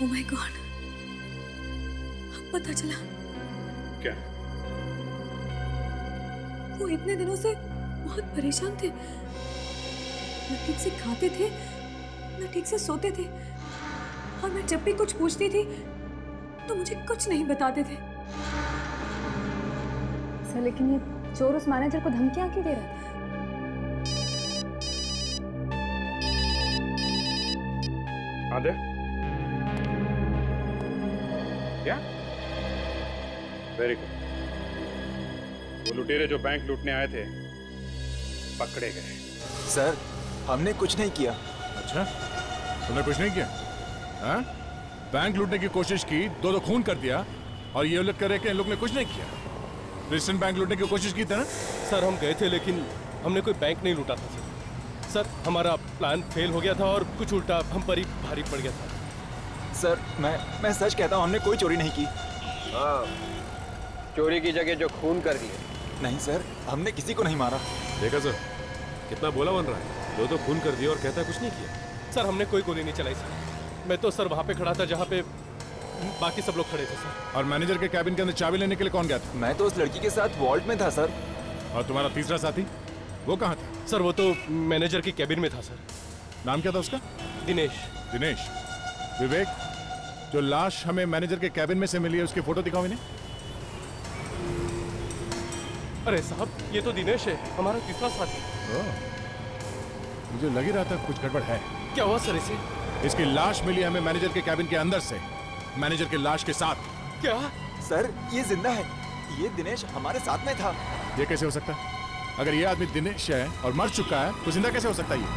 ओह माय गॉड, अब पता चला। क्या? वो इतने दिनों से बहुत परेशान थे। न ठीक से खाते थे, न ठीक से सोते थे, और मैं जब भी कुछ पूछती थी तो मुझे कुछ नहीं बताते थे। सर, लेकिन ये चोर उस मैनेजर को धमकियां क्यों दे रहा था? आदे? क्या? Very good. वो लुटेरे जो बैंक लूटने आए थे पकड़े गए। सर, हमने कुछ नहीं किया। अच्छा, तुमने कुछ नहीं किया? हाँ? बैंक लूटने की कोशिश की, दो खून कर दिया, और ये लोग कह रहे कि इन लोग ने कुछ नहीं किया। प्रेसिडेंट बैंक लूटने की कोशिश की थी ना? सर, हम गए थे लेकिन हमने कोई बैंक नहीं लूटा था सर। हमारा प्लान फेल हो गया था और कुछ उल्टा हम पर ही भारी पड़ गया था। सर, मैं सच कहता हूँ, हमने कोई चोरी नहीं की। हाँ, चोरी की जगह जो खून कर दिए। नहीं सर, हमने किसी को नहीं मारा। देखा सर, कितना बोला बन रहा है। दो खून कर दिया और कहता है कुछ नहीं किया। सर, हमने कोई गोली नहीं चलाई सर। मैं तो सर वहाँ पे खड़ा था जहाँ पे बाकी सब लोग खड़े थे सर। और मैनेजर के कैबिन के अंदर चाबी लेने के लिए कौन गया था? मैं तो उस लड़की के साथ वॉल्ट में था सर। और तुम्हारा तीसरा साथी वो कहाँ था? सर, वो तो मैनेजर की कैबिन में था सर। नाम क्या था उसका? दिनेश। दिनेश। विवेक, जो लाश हमें मैनेजर के कैबिन में से मिली है उसकी फोटो दिखाओ इन्हें। अरे साहब, ये तो दिनेश है, हमारा तीसरा साथी। मुझे लग ही रहा था कुछ गड़बड़ है। क्या हुआ सर इसे? इसकी लाश मिली हमें मैनेजर के कैबिन के अंदर से, मैनेजर की लाश के साथ। क्या? सर, ये जिंदा है। ये दिनेश हमारे साथ में था। ये कैसे हो सकता है? अगर ये आदमी दिनेश है और मर चुका है तो जिंदा कैसे हो सकता है ये?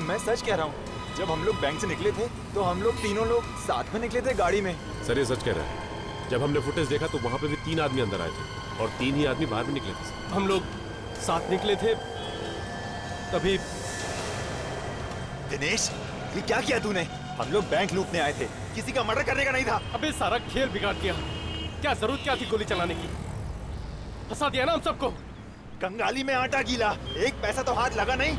मैं सच कह रहा हूँ। जब हम लोग बैंक से निकले थे तो हम लोग तीनों लोग साथ में निकले थे गाड़ी में। सर, ये सच कह रहा है। जब हमने फुटेज देखा तो वहाँ पे भी 3 आदमी अंदर आए थे और 3 ही आदमी बाहर भी निकले थे सर। हम लोग साथ निकले थे तभी। दिनेश, ये क्या किया तूने? हम लोग बैंक लूटने आए थे, किसी का मर्डर करने का नहीं था। अबे सारा खेल बिगाड़ दिया। क्या जरूरत क्या थी गोली चलाने की? फंसा दिया ना हम सबको। कंगाली में आटा गीला, एक पैसा तो हाथ लगा नहीं,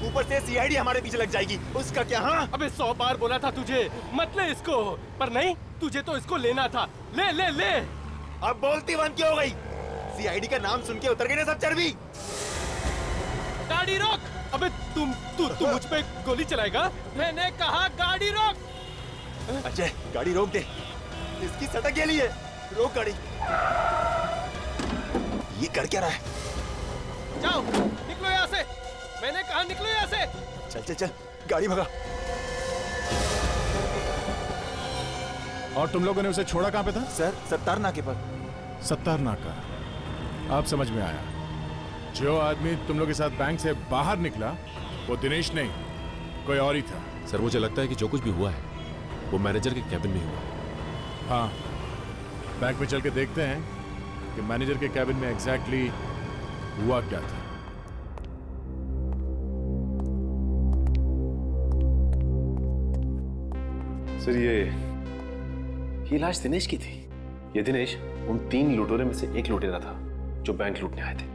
ऊपर से सीआईडी हमारे पीछे लग जाएगी, उसका क्या? हाँ अबे 100 बार बोला था तुझे मत ले इसको, पर नहीं, तुझे तो इसको लेना था। ले ले ले। अब बोलती बंद क्यों हो गई? सीआईडी का नाम सुन के उतर गई ना सब चर्बी। गाड़ी रोक। अबे तू मुझ पे गोली चलाएगा? मैंने कहा गाड़ी रोक। अजय गाड़ी रोक दे, इसकी सटक गेली है। रोक गाड़ी। ये कर क्या रहा है? जाओ निकलो यहाँ से, मैंने कहा निकलो यहाँ से। चल चल चल गाड़ी भगा। और तुम लोगों ने उसे छोड़ा कहाँ पे था? सर सत्तार नाके पर। सत्तार नाका, अब समझ में आया। जो आदमी तुम लोग के साथ बैंक से बाहर निकला वो दिनेश नहीं, कोई और ही था। सर मुझे लगता है कि जो कुछ भी हुआ है वो मैनेजर के कैबिन में हुआ। हाँ, बैंक में चल के देखते हैं कि मैनेजर के कैबिन में एग्जैक्टली हुआ क्या था। सर ये लाश दिनेश की थी। ये दिनेश उन 3 लुटेरों में से एक लुटेरा था जो बैंक लूटने आए थे।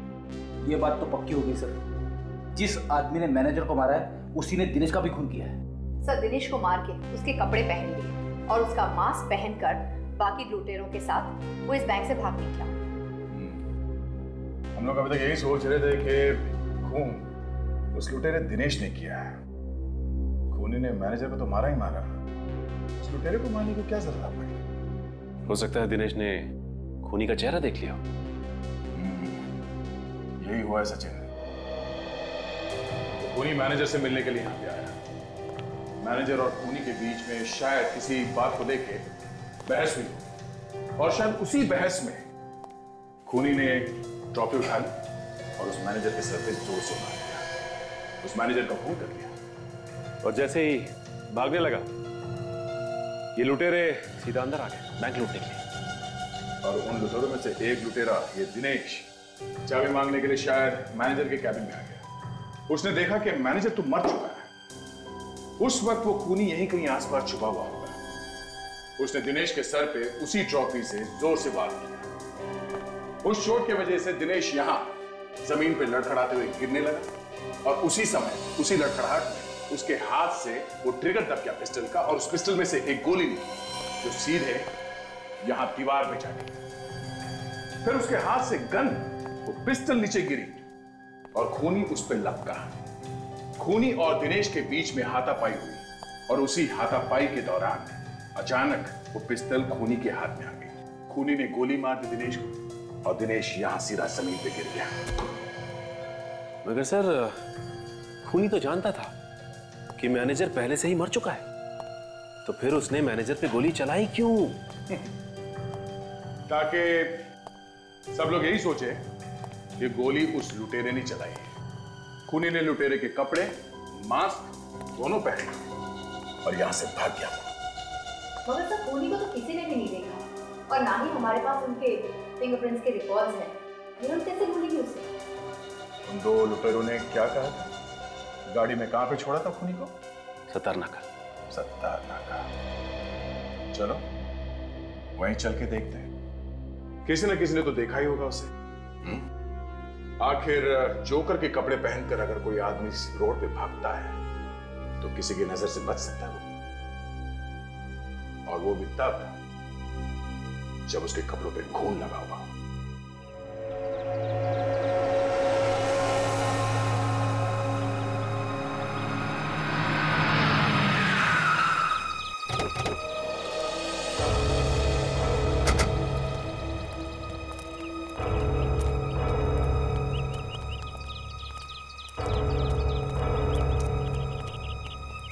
ये बात तो पक्की हो गई सर, जिस आदमी ने मैनेजर को मारा है उसी ने दिनेश का भी खून किया है। सर दिनेश को मार के उसके कपड़े पहन लिए और उसका मास्क पहनकर बाकी लुटेरों के साथ वो इस बैंक से भाग निकला। हम लोग अभी तक यही सोच रहे थे कि खून उस लुटेरे दिनेश ने किया है। खूनी ने मैनेजर को तो मारा ही मारा, उस लुटेरे को मारने की क्या जरूरत पड़ी? हो सकता है दिनेश ने खूनी का चेहरा देख लिया। यही हुआ है सचिन। खूनी मैनेजर से मिलने के लिए यहाँ पे आया। मैनेजर और खूनी के बीच में शायद किसी बात को लेके बहस हुई और शायद उसी बहस में खूनी ने ट्रॉफी उठा ली और उस मैनेजर के सर पे जोर से मार दिया। उस मैनेजर का खून कर दिया और जैसे ही भागने लगा ये लुटेरे सीधा अंदर आ गए बैंक लूटने के लिए। और उन लुटेरों में से एक लुटेरा ये दिनेश चाबी मांगने के लिए शायद मैनेजर के कैबिन में आ गया। उसने देखा कि मैनेजर तो मर चुका है। उस वक्त वो खूनी यहीं कहीं आसपास छुपा हुआ होगा। उसने दिनेश के सर पे उसी ट्रॉफी से जोर से वार किया। उस चोट की वजह से दिनेश यहां जमीन पे लड़खड़ाते हुए गिरने लगा और उसी समय उसी लड़खड़ाहट में उसके हाथ से वो ट्रिगर दब गया पिस्टल का और उस पिस्टल में से एक गोली निकली जो सीधे यहां दीवार पे जा गई। फिर उसके हाथ से गन वो पिस्टल नीचे गिरी और खूनी उस पर लपका। खूनी और दिनेश के बीच में हाथापाई हुई और उसी हाथापाई के दौरान अचानक वो पिस्टल खूनी के हाथ में आ गई। खूनी ने गोली मार दी दिनेश को और दिनेश यहां सीधा जमीन पे गिर गया। मगर सर खूनी तो जानता था कि मैनेजर पहले से ही मर चुका है, तो फिर उसने मैनेजर पे गोली चलाई क्यों? ताकि सब लोग यही सोचे कि गोली उस लुटेरे ने चलाई है। खूनी ने लुटेरे के कपड़े मास्क दोनों पहने और यहां से भाग गया। मगर सर खूनी को तो किसी ने भी नहीं देखा और ना ही हमारे पास उनके फिंगरप्रिंट्स के रिकॉर्ड्स हैं। ये हम कैसे भूलेंगे उसे? उन 2 लुटेरों ने क्या कहा था? गाड़ी में कहां पे छोड़ा था खूनी को? सत्तार नाका। सत्तार नाका। चलो वहीं चल के देखते हैं। किसी न किसी ने तो देखा ही होगा उसे। आखिर जोकर के कपड़े पहनकर अगर कोई आदमी रोड पे भागता है तो किसी की नजर से बच सकता है और वो भी तब जब उसके कपड़ों पे खून लगा हुआ।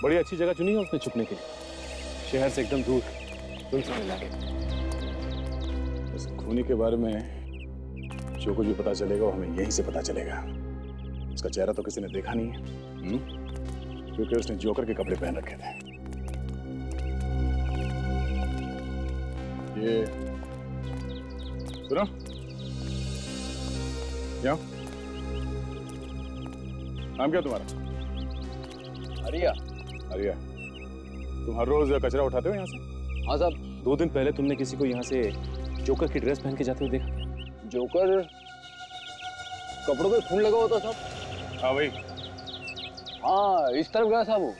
बड़ी अच्छी जगह चुनी है उसने छुपने के लिए, शहर से एकदम दूर, सुनसान इलाके। इस खूनी के बारे में जो कुछ भी पता चलेगा वो हमें यहीं से पता चलेगा। उसका चेहरा तो किसी ने देखा नहीं है, क्योंकि उसने जोकर के कपड़े पहन रखे थे। ये सुनो, क्या नाम क्या तुम्हारा? अरिया। अरिया, तुम हर रोज कचरा उठाते हो यहाँ से? हाँ साहब, 2 दिन पहले तुमने किसी को यहाँ से जोकर की ड्रेस पहन के जाते हुए देखा। जोकर कपड़ों पे खून लगा होता साहब। हाँ भाई, हाँ इस तरफ गया साहब वो।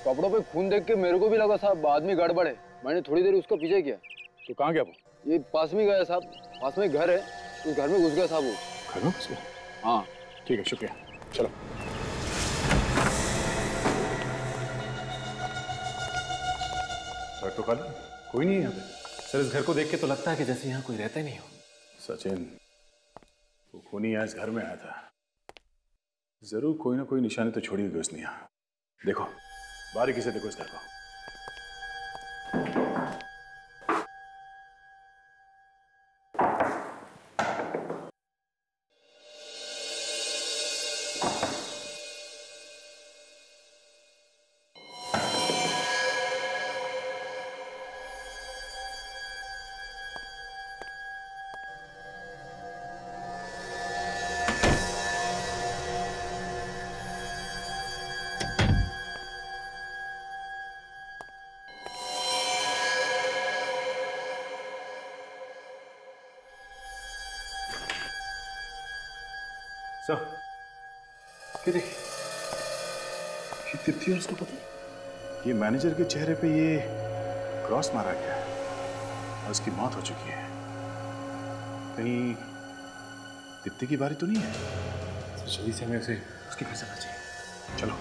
कपड़ों पे खून देख के मेरे को भी लगा साहब आदमी गड़बड़ है। मैंने थोड़ी देर उसका पीछे किया। तो कहाँ गया वो? ये पास में गया साहब, पास में घर है, उस घर में घुस गया साहब वो। घर में घुस गया? हाँ ठीक है, शुक्रिया, चलो। तो खाली कोई नहीं है यहाँ पे सर। इस घर को देख के तो लगता है कि जैसे यहाँ कोई रहता ही नहीं हो। सचिन, वो खूनी आज घर में आया था, जरूर कोई ना कोई निशानी तो छोड़ी होगी उसने यहाँ। देखो बारीकी से देखो इस घर को। सर, ये देखिए, ये तिप्ती और उसका पति। ये मैनेजर के चेहरे पे ये क्रॉस मारा गया है और उसकी मौत हो चुकी है। कहीं तिप्ती की बारी तो नहीं है? तो जल्दी से हमें उसे उसके घर जाना चाहिए। चलो।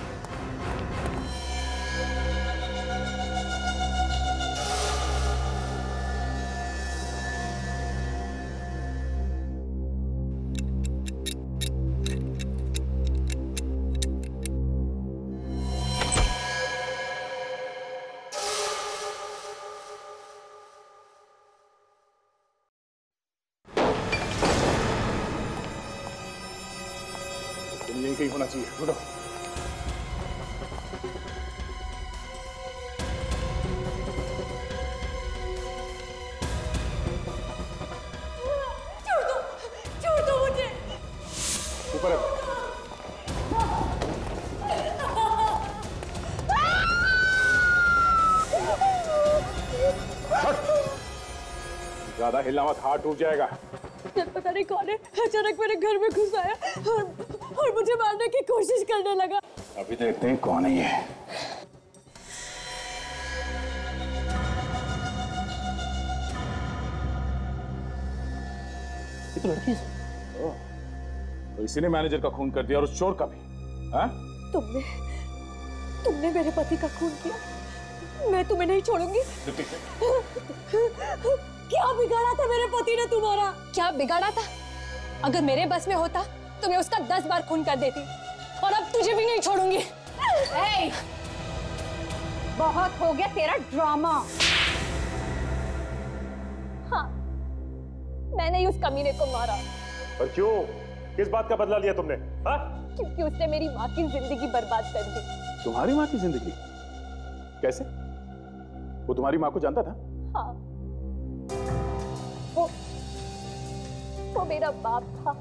यही कहीं होना चाहिए। ढूंढो। छोड़ दो मुझे। ऊपर है। ज्यादा हिलना मत, हाथ टूट जाएगा। पता नहीं कौन है अचानक मेरे घर में घुस आया और मुझे मारने की कोशिश करने लगा। अभी देखते हैं कौन है ये। तो लड़की है। तो इसी ने मैनेजर का खून कर दिया और उस चोर का भी। हाँ? तुमने मेरे पति का खून किया, मैं तुम्हें नहीं छोड़ूंगी। क्या बिगाड़ा था मेरे पति ने तुम्हारा? क्या बिगाड़ा था? अगर मेरे बस में होता तो मैं उसका 10 बार खून कर देती, और अब तुझे भी नहीं छोड़ूंगी। बहुत हो गया तेरा ड्रामा। हाँ, मैंने ही उस कमीने को मारा। पर क्यों? किस बात का बदला लिया तुमने? हाँ? क्योंकि उसने मेरी माँ की जिंदगी बर्बाद कर दी। तुम्हारी माँ की जिंदगी? कैसे? वो तुम्हारी माँ को जानता था? हाँ, वो मेरा बाप था,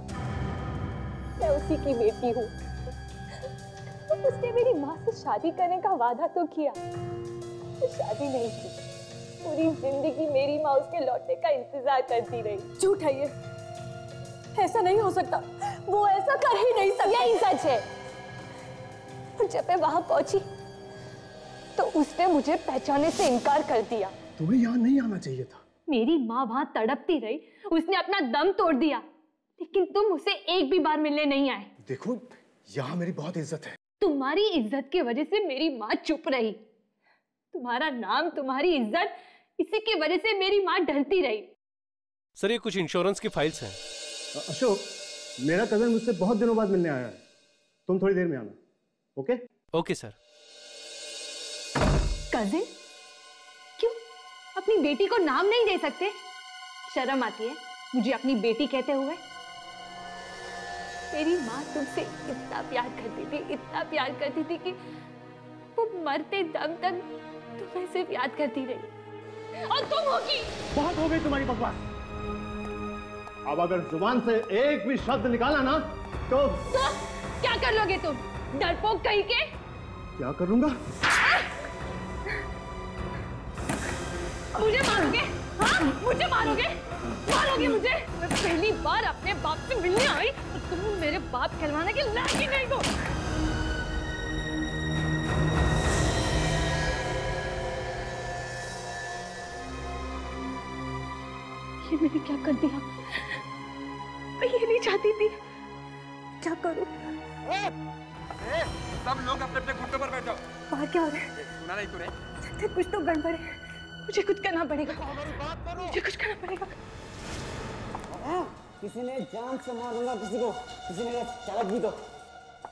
मैं उसी की बेटी हूँ। उसने मेरी माँ से शादी करने का वादा तो किया, तो शादी नहीं की। पूरी जिंदगी मेरी माँ उसके लौटने का इंतजार करती रही। झूठ है ये, ऐसा नहीं हो सकता। वो ऐसा कर ही नहीं सकता। यही सच है। और जब मैं वहां पहुंची तो उसने मुझे पहचानने से इनकार कर दिया। तुम्हें यहाँ नहीं आना चाहिए था। मेरी माँ वहां तड़पती रही, उसने अपना दम तोड़ दिया, लेकिन तुम उसे एक भी बार मिलने नहीं आए। देखो, यहाँ मेरी बहुत इज्जत है। तुम्हारी इज्जत की वजह से मेरी माँ चुप रही। तुम्हारा नाम, तुम्हारी इज्जत, इसी की वजह से मेरी माँ डरती रही। सर, ये कुछ इंश्योरेंस की फाइल्स हैं। अशोक, मेरा कजन मुझसे बहुत दिनों बाद मिलने आया है। तुम थोड़ी देर में आना। ओके? Okay sir. कजिन? क्यों? अपनी बेटी को नाम नहीं दे सकते? शर्म आती है मुझे अपनी बेटी कहते हुए? मेरी माँ तुमसे इतना प्यार करती थी, इतना प्यार करती थी कि वो मरते दम तक तुम्हें सिर्फ याद करती रही। और तुम होगी। बहुत हो गई तुम्हारी बकवास। अब अगर जुबान से एक भी शब्द निकाला ना तो क्या कर लोगे तुम? डरपोक कहीं के? क्या करूंगा? मुझे मारोगे? मुझे मारोगे? मारोगे मुझे? मैं पहली बार अपने बाप से मिलने आई और तुम मेरे बाप कहलवाने के लायक ही नहीं हो। ये मैंने क्या कर दिया? मैं ये नहीं चाहती थी। क्या करूं? सब लोग अपने अपने घुटनों पर बैठो। बाहर क्या हो रहा है? सुना नहीं तूने? लगता है कुछ तो गड़बड़ है। मुझे कुछ करना पड़ेगा। मुझे कुछ करना पड़ेगा। किसी ने जान से मार दूंगा किसी को। किसी ने चालक भी तो।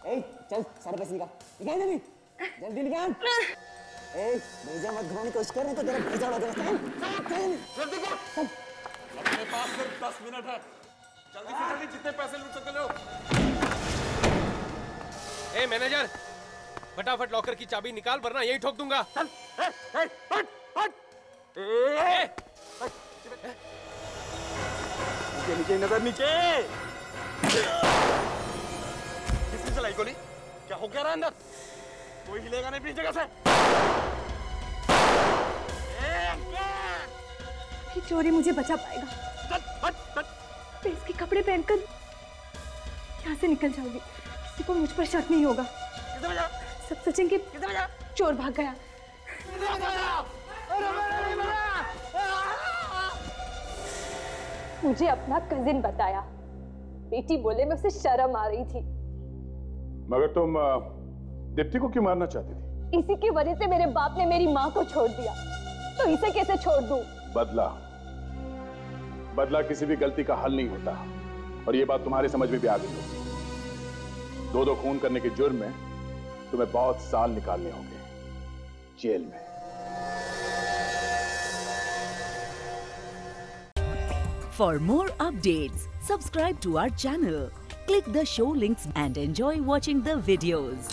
ए, चल सारे पैसे निकाल। निकाल जल्दी। जल्दी निकाल। ए, भेजा मत घुमाने की कोशिश कर रहे तो तेरा भेजा उड़ा देगा। चल, जल्दी कर। अपने पास सिर्फ 10 मिनट है। जल्दी से जल्दी जितने पैसे लूट सकते लो। ए मैनेजर, फटाफट लॉकर की चाबी निकाल वरना यही ठोक दूंगा। चल, हट, नीचे नीचे नजर नीचे। किसने चलाई गोली? क्या हो क्या रहा अंदर? कोई हिलेगा नहीं अपनी जगह से। ये चोरी मुझे बचा पाएगा। मैं इसके कपड़े पहनकर यहाँ से निकल जाऊंगी। किसी को मुझ पर शक नहीं होगा। सब सोचेंगे चोर भाग गया। मुझे अपना कजिन बताया। बेटी बोले में उसे शर्म आ रही थी। मगर तुम दीप्ति को क्यों मारना चाहती थी? इसी की वजह से मेरे बाप ने मेरी माँ को छोड़ दिया, तो इसे कैसे छोड़ दूं? बदला किसी भी गलती का हल नहीं होता और ये बात तुम्हारी समझ में भी आ गई होगी। दो खून करने के जुर्म में तुम्हें बहुत साल निकालने होंगे जेल में। For more updates, subscribe to our channel, click the show links and enjoy watching the videos.